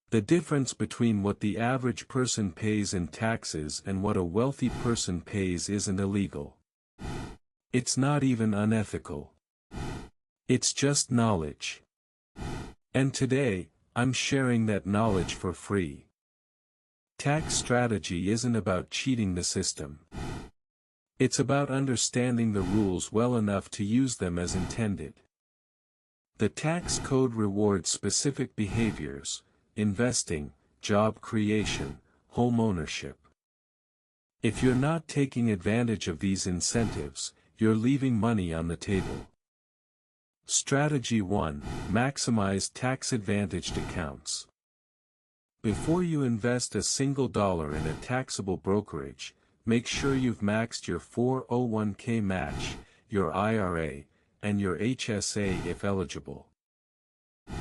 The difference between what the average person pays in taxes and what a wealthy person pays isn't illegal. It's not even unethical. It's just knowledge. And today, I'm sharing that knowledge for free. Tax strategy isn't about cheating the system. It's about understanding the rules well enough to use them as intended. The tax code rewards specific behaviors: investing, job creation, home ownership. If you're not taking advantage of these incentives, you're leaving money on the table. Strategy 1: Maximize tax-advantaged accounts. Before you invest a single dollar in a taxable brokerage, make sure you've maxed your 401k match, your IRA, and your HSA if eligible.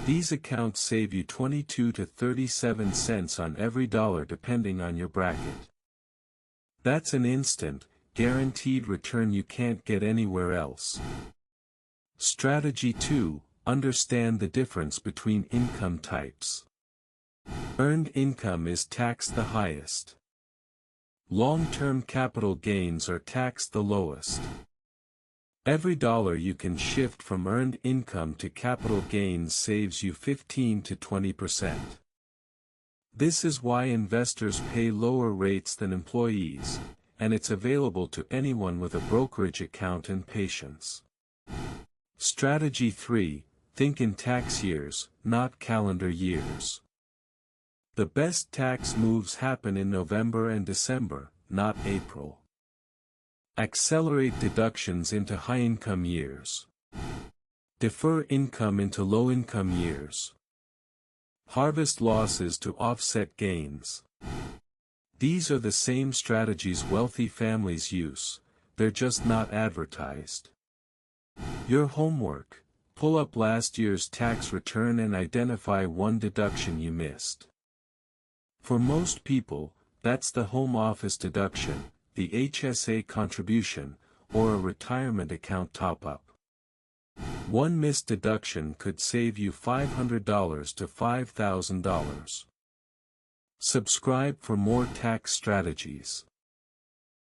These accounts save you 22 to 37 cents on every dollar depending on your bracket. That's an instant, guaranteed return you can't get anywhere else. Strategy 2: Understand the difference between income types. Earned income is taxed the highest. Long-term capital gains are taxed the lowest. Every dollar you can shift from earned income to capital gains saves you 15 to 20%. This is why investors pay lower rates than employees, and it's available to anyone with a brokerage account and patience. Strategy 3: Think in tax years, not calendar years. The best tax moves happen in November and December, not April. Accelerate deductions into high-income years. Defer income into low-income years. Harvest losses to offset gains. These are the same strategies wealthy families use, they're just not advertised. Your homework: pull up last year's tax return and identify one deduction you missed. For most people, that's the home office deduction, the HSA contribution, or a retirement account top-up. One missed deduction could save you $500 to $5,000. Subscribe for more tax strategies.